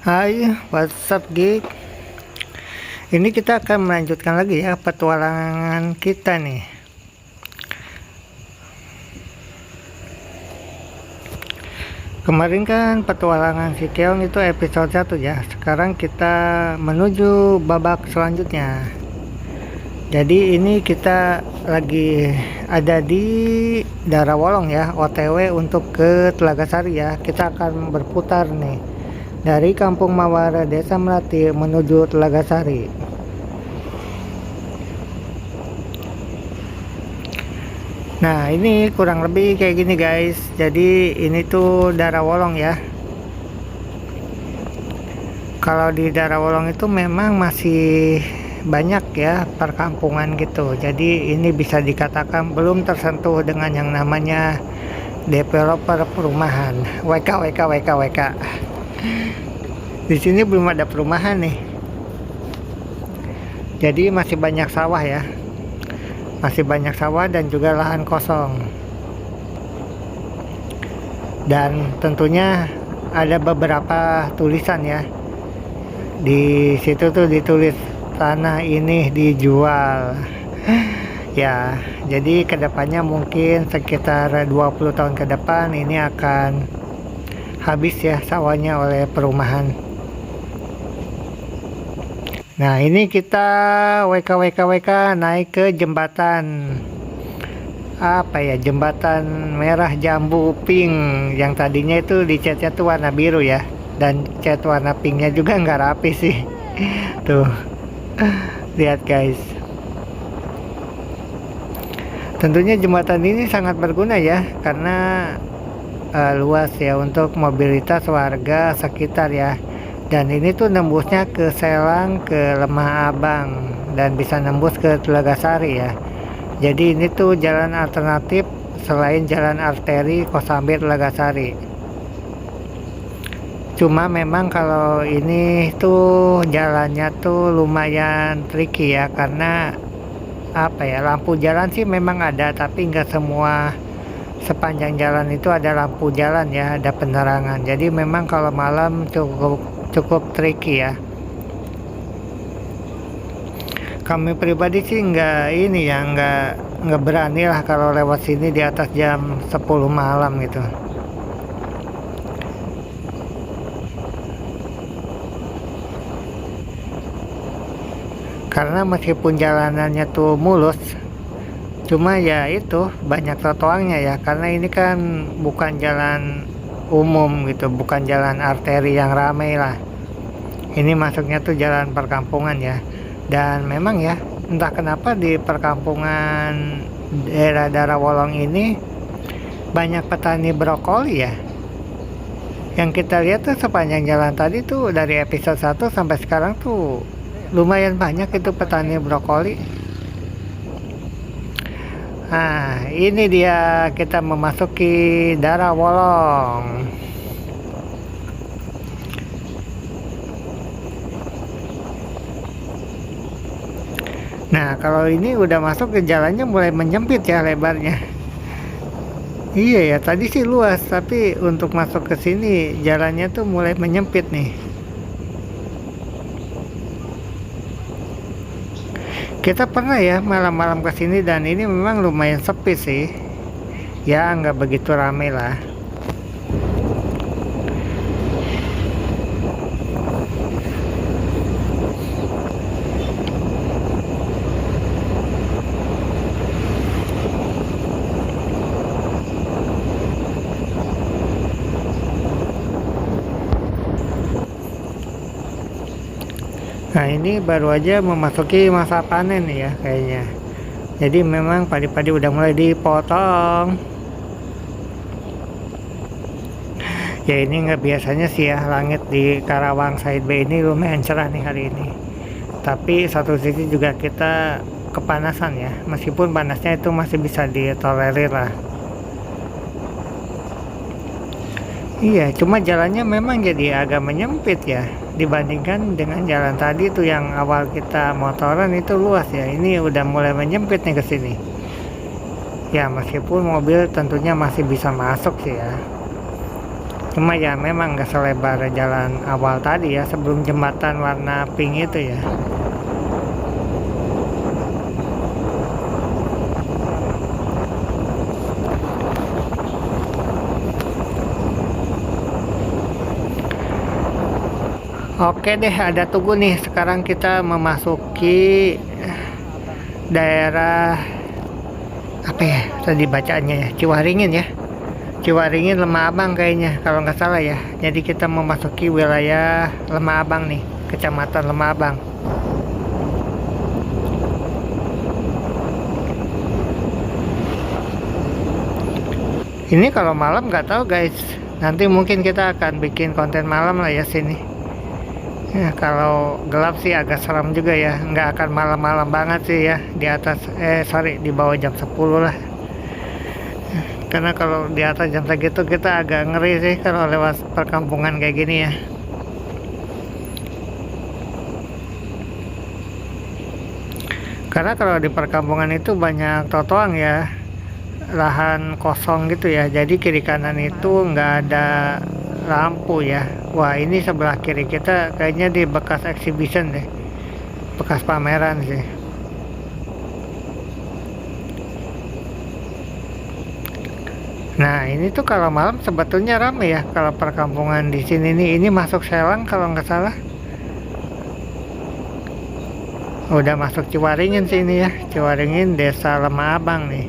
Hai, what's up geek? Ini kita akan melanjutkan lagi ya petualangan kita nih. Kemarin kan petualangan si Keong itu episode 1 ya. Sekarang kita menuju babak selanjutnya. Jadi ini kita lagi ada di Darawolong ya, OTW untuk ke Telaga Sari ya. Kita akan berputar nih dari Kampung Mawara Desa Melati menuju Telaga Sari. Nah ini kurang lebih kayak gini guys. Jadi ini tuh Darawolong ya. Kalau di Darawolong itu memang masih banyak ya perkampungan gitu. Jadi ini bisa dikatakan belum tersentuh dengan yang namanya developer perumahan. WK. Di sini belum ada perumahan nih. Jadi masih banyak sawah ya. Masih banyak sawah dan juga lahan kosong. Dan tentunya ada beberapa tulisan ya. Di situ tuh ditulis tanah ini dijual. Ya, jadi kedepannya mungkin sekitar 20 tahun ke depan ini akan habis ya sawahnya oleh perumahan. Nah ini kita WK naik ke jembatan apa ya, jembatan merah jambu pink yang tadinya itu dicatnya tuh warna biru ya, dan cat warna pinknya juga nggak rapi sih. Tuh lihat guys, tentunya jembatan ini sangat berguna ya karena luas ya untuk mobilitas warga sekitar ya. Dan ini tuh nembusnya ke Selang, ke Lemah Abang, dan bisa nembus ke Telaga Sari ya. Jadi ini tuh jalan alternatif selain jalan arteri Kosambi Telaga Sari. Cuma memang kalau ini tuh jalannya tuh lumayan tricky ya, karena apa ya, lampu jalan sih memang ada, tapi nggak semua sepanjang jalan itu ada lampu jalan ya, ada penerangan. Jadi memang kalau malam cukup tricky ya. Kami pribadi sih nggak berani lah kalau lewat sini di atas jam 10 malam gitu. Karena meskipun jalanannya tuh mulus, cuma ya itu banyak trotoarnya ya, karena ini kan bukan jalan umum gitu, bukan jalan arteri yang ramai lah. Ini masuknya tuh jalan perkampungan ya. Dan memang ya entah kenapa di perkampungan daerah Darawolong ini banyak petani brokoli ya. Yang kita lihat tuh sepanjang jalan tadi tuh dari episode 1 sampai sekarang tuh lumayan banyak itu petani brokoli. Nah ini dia, kita memasuki Darawolong. Nah kalau ini udah masuk ke jalannya mulai menyempit ya lebarnya. Iya ya, tadi sih luas, tapi untuk masuk ke sini jalannya tuh mulai menyempit nih. Kita pernah ya malam-malam ke sini dan ini memang lumayan sepi sih. Ya nggak begitu ramai lah. Nah ini baru aja memasuki masa panen nih ya kayaknya. Jadi memang padi-padi udah mulai dipotong. Ya ini nggak biasanya sih ya, langit di Karawang Side B ini lumayan cerah nih hari ini. Tapi satu sisi juga kita kepanasan ya, meskipun panasnya itu masih bisa ditolerir lah. Iya, cuma jalannya memang jadi agak menyempit ya dibandingkan dengan jalan tadi tuh yang awal kita motoran itu luas ya. Ini udah mulai menyempit nih ke sini. Ya, meskipun mobil tentunya masih bisa masuk sih ya. Cuma ya memang nggak selebar jalan awal tadi ya, sebelum jembatan warna pink itu ya. Oke deh, ada Tugu nih. Sekarang kita memasuki daerah apa ya tadi bacaannya ya, Ciwaringin ya. Ciwaringin Lemah Abang kayaknya kalau nggak salah ya. Jadi kita memasuki wilayah Lemah Abang nih, Kecamatan Lemah Abang. Ini kalau malam nggak tahu guys. Nanti mungkin kita akan bikin konten malam lah ya sini. Ya, kalau gelap sih agak seram juga ya. Nggak akan malam-malam banget sih ya. Di atas, sorry, di bawah jam 10 lah. Karena kalau di atas jam segitu kita agak ngeri sih kalau lewat perkampungan kayak gini ya. Karena kalau di perkampungan itu banyak totoang ya, lahan kosong gitu ya. Jadi kiri kanan itu nggak ada lampu ya. Wah, ini sebelah kiri kita kayaknya di bekas exhibition deh, bekas pameran sih. Nah, ini tuh kalau malam sebetulnya ramai ya. Kalau perkampungan di sini nih, ini masuk Selang kalau nggak salah. Udah masuk Ciwaringin sih ini ya. Ciwaringin Desa Lemah Abang nih.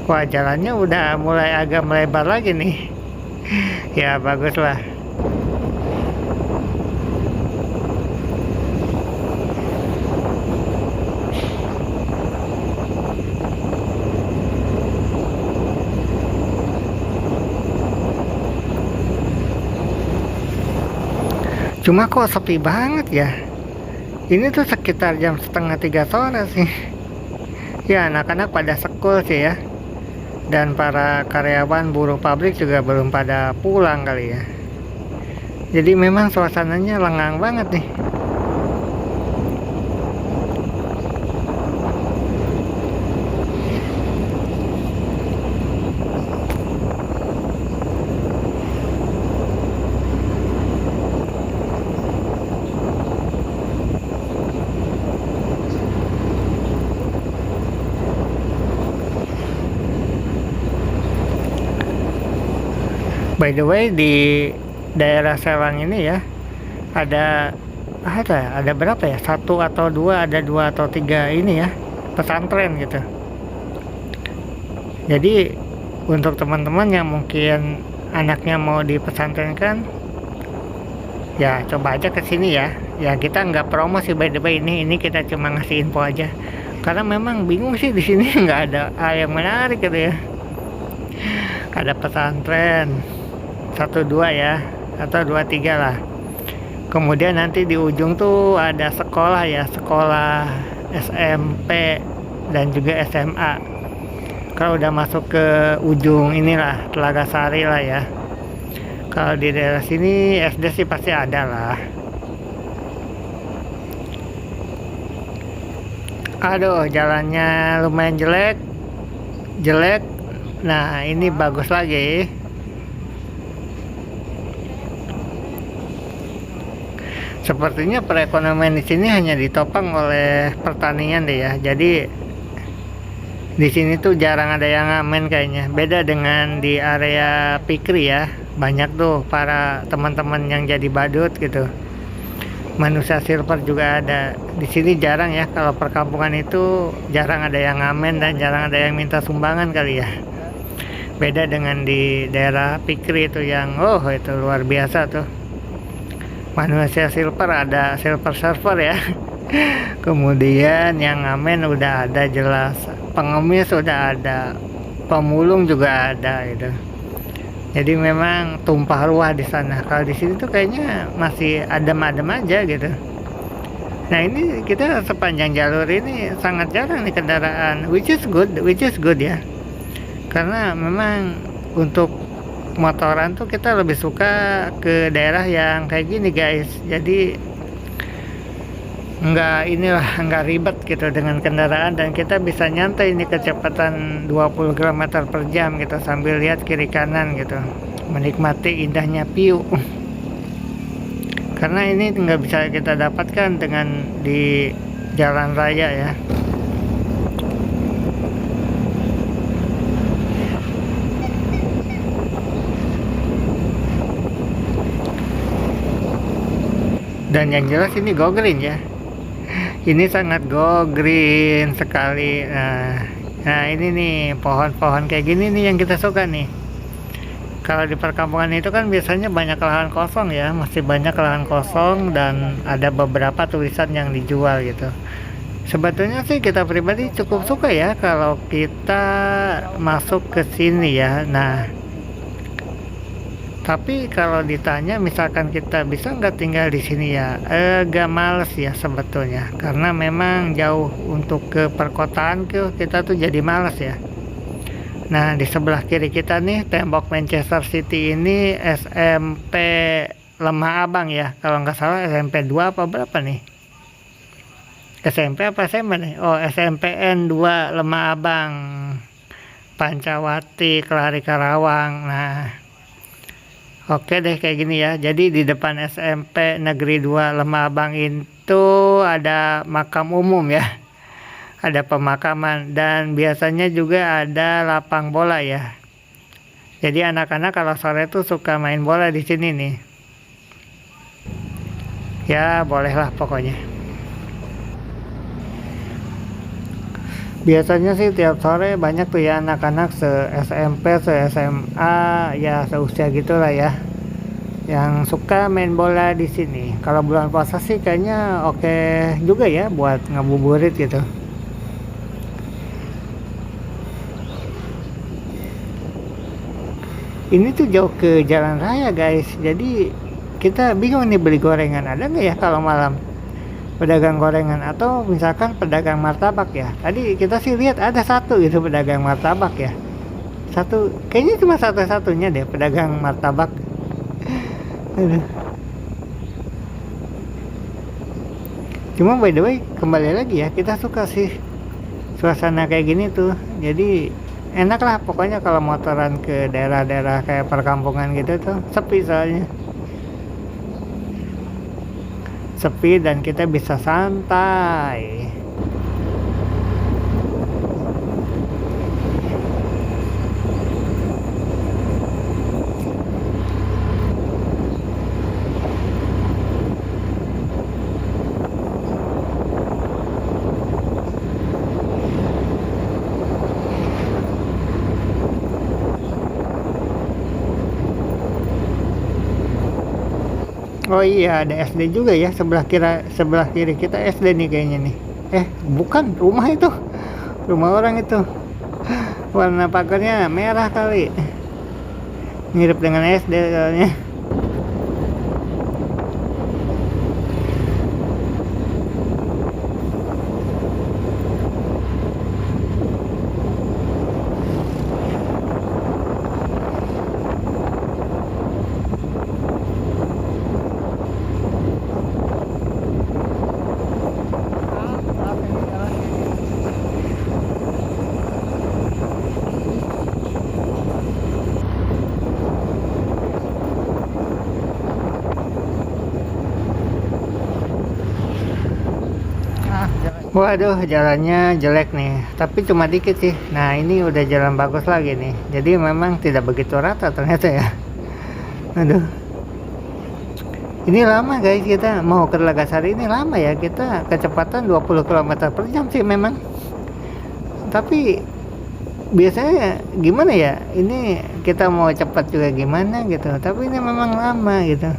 Wah, jalannya udah mulai agak melebar lagi nih. Ya, bagus lah. Cuma kok sepi banget ya. Ini tuh sekitar jam 2:30 sore sih. Ya, anak-anak pada sekul sih ya. Dan para karyawan buruh pabrik juga belum pada pulang kali ya. Jadi memang suasananya lengang banget nih. By the way, di daerah Selang ini ya ada berapa ya? Satu atau dua, ada dua atau tiga ini ya pesantren gitu. Jadi untuk teman-teman yang mungkin anaknya mau dipesantrenkan, ya coba aja ke sini ya. Ya kita nggak promo sih by the way, ini kita cuma ngasih info aja. Karena memang bingung sih di sini nggak ada hal yang menarik gitu ya. Ada pesantren 1 2 ya, atau 2 3 lah. Kemudian nanti di ujung tuh ada sekolah ya, sekolah SMP dan juga SMA. Kalau udah masuk ke ujung inilah Telaga Sari lah ya. Kalau di daerah sini SD sih pasti ada lah. Aduh, jalannya lumayan jelek. Nah, ini bagus lagi. Sepertinya perekonomian di sini hanya ditopang oleh pertanian deh ya. Jadi di sini tuh jarang ada yang ngamen kayaknya. Beda dengan di area Pikri ya. Banyak tuh para teman-teman yang jadi badut gitu. Manusia silver juga ada. Di sini jarang ya, kalau perkampungan itu jarang ada yang ngamen dan jarang ada yang minta sumbangan kali ya. Beda dengan di daerah Pikri itu yang itu luar biasa tuh. Manusia silver, ada silver server ya. Kemudian yang ngamen udah ada jelas, pengemis udah ada, pemulung juga ada gitu. Jadi memang tumpah ruah di sana. Kalau di sini tuh kayaknya masih adem-adem aja gitu. Nah, ini kita sepanjang jalur ini sangat jarang nih kendaraan, which is good ya. Karena memang untuk motoran tuh kita lebih suka ke daerah yang kayak gini guys. Jadi nggak ribet gitu dengan kendaraan, dan kita bisa nyantai ini kecepatan 20 km per jam gitu sambil lihat kiri kanan gitu, menikmati indahnya Piu. Karena ini nggak bisa kita dapatkan dengan di jalan raya ya. Dan yang jelas ini go green ya, ini sangat go green sekali. Nah ini nih pohon-pohon kayak gini nih yang kita suka nih. Kalau di perkampungan itu kan biasanya banyak lahan kosong ya, masih banyak lahan kosong dan ada beberapa tulisan yang dijual gitu. Sebetulnya sih kita pribadi cukup suka ya kalau kita masuk ke sini ya. Nah, tapi kalau ditanya misalkan kita bisa nggak tinggal di sini ya, agak males ya sebetulnya, karena memang jauh untuk ke perkotaan kita tuh jadi males ya. Nah di sebelah kiri kita nih tembok Manchester City ini SMP Lemah Abang ya, kalau nggak salah SMP 2 apa berapa nih, SMP apa SMA nih, oh SMPN 2 Lemah Abang, Pancawati, Kelari Karawang. Nah oke deh kayak gini ya. Jadi di depan SMP Negeri 2 Lemah Abang itu ada makam umum ya. Ada pemakaman dan biasanya juga ada lapang bola ya. Jadi anak-anak kalau sore tuh suka main bola di sini nih. Ya, bolehlah pokoknya. Biasanya sih tiap sore banyak tuh ya anak-anak se-SMP, se-SMA, ya seusia gitulah ya, yang suka main bola di sini. Kalau bulan puasa sih kayaknya oke juga ya buat ngabuburit gitu. Ini tuh jauh ke jalan raya guys, jadi kita bingung nih beli gorengan ada nggak ya kalau malam. Pedagang gorengan atau misalkan pedagang martabak ya. Tadi kita sih lihat ada satu gitu pedagang martabak ya. Satu, kayaknya cuma satu-satunya deh pedagang martabak. Aduh. Cuma by the way, kembali lagi ya, kita suka sih suasana kayak gini tuh. Jadi enak lah pokoknya kalau motoran ke daerah-daerah kayak perkampungan gitu tuh, sepi soalnya. Sepi dan kita bisa santai. Oh iya ada SD juga ya sebelah kiri kita SD nih kayaknya nih. Bukan rumah itu, rumah orang itu. Warna pagarnya merah kali, mirip dengan SD soalnya. Waduh jalannya jelek nih, tapi cuma dikit sih. Nah ini udah jalan bagus lagi nih, jadi memang tidak begitu rata ternyata ya. Aduh, ini lama guys, kita mau ke Telagasari ini lama ya, kita kecepatan 20 km per jam sih memang. Tapi biasanya gimana ya, ini kita mau cepat juga gimana gitu, tapi ini memang lama gitu.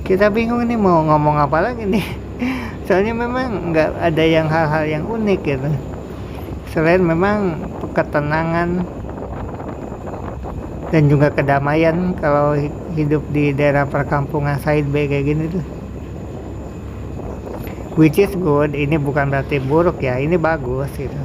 Kita bingung nih mau ngomong apa lagi nih. Soalnya memang nggak ada yang hal-hal yang unik gitu, selain memang ketenangan dan juga kedamaian kalau hidup di daerah perkampungan side B kayak gini tuh, which is good. Ini bukan berarti buruk ya, ini bagus gitu.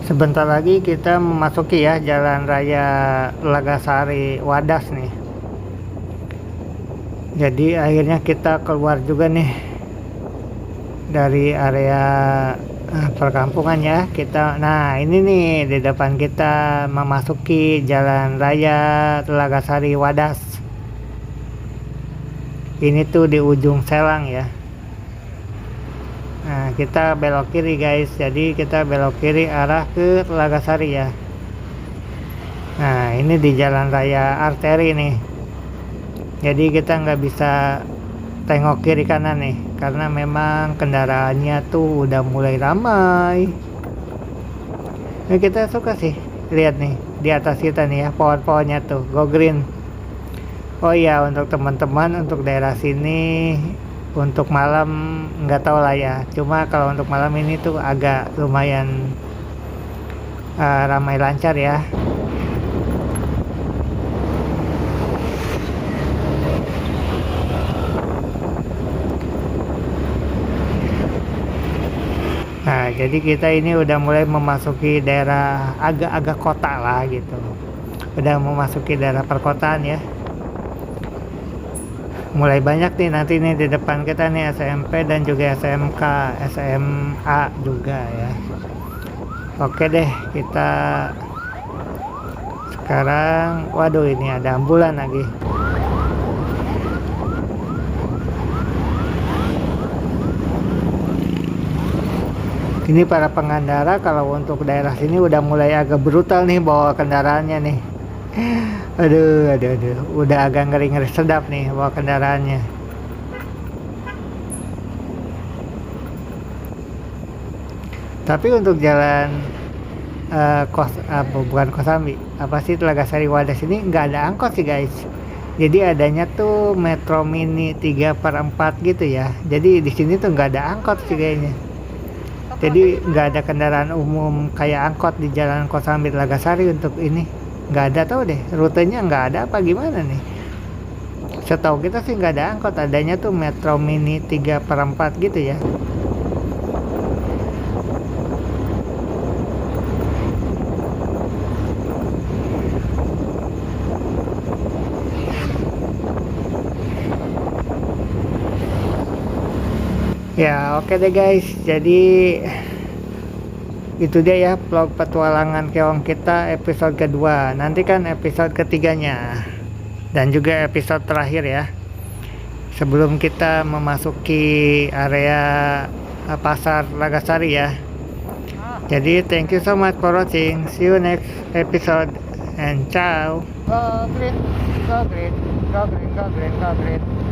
Sebentar lagi kita memasuki ya Jalan Raya Lagasari Wadas nih. Jadi akhirnya kita keluar juga nih dari area perkampungan ya. Nah ini nih di depan kita memasuki Jalan Raya Lagasari Wadas. Ini tuh di ujung Selang ya. Nah kita belok kiri guys, jadi kita belok kiri arah ke Lagasari ya. Nah ini di jalan raya arteri nih, jadi kita nggak bisa tengok kiri kanan nih karena memang kendaraannya tuh udah mulai ramai. Nah kita suka sih lihat nih di atas kita nih ya, pohon-pohonnya tuh go green. Oh iya, untuk teman-teman untuk daerah sini untuk malam nggak tahu lah ya, cuma kalau untuk malam ini tuh agak lumayan ramai lancar ya. Nah jadi kita ini udah mulai memasuki daerah agak-agak kota lah gitu, udah memasuki daerah perkotaan ya. Mulai banyak nih nanti nih di depan kita nih SMP dan juga SMK, SMA juga ya. Oke deh, kita sekarang, waduh ini ada ambulan lagi. Ini para pengendara kalau untuk daerah sini udah mulai agak brutal nih bawa kendaraannya nih. Aduh, udah agak ngeri-ngeri sedap nih bawa kendaraannya. Tapi untuk jalan bukan Kosambi, apa sih, Telagasari Wadas ini nggak ada angkot sih guys. Jadi adanya tuh Metro Mini 3/4 gitu ya. Jadi di sini tuh nggak ada angkot sih kayaknya. Jadi nggak ada kendaraan umum kayak angkot di jalan Kosambi Telagasari untuk ini. Nggak ada, tahu deh rutenya nggak ada apa gimana nih. Setahu kita sih nggak ada angkot, adanya tuh Metro Mini 3/4 gitu ya. Ya oke deh guys, jadi itu dia ya vlog petualangan keong kita episode kedua. Nantikan episode ketiganya dan juga episode terakhir ya, sebelum kita memasuki area pasar Lagasari ya. Jadi thank you so much for watching, see you next episode and ciao. Go green, go green, go green, go green, go green.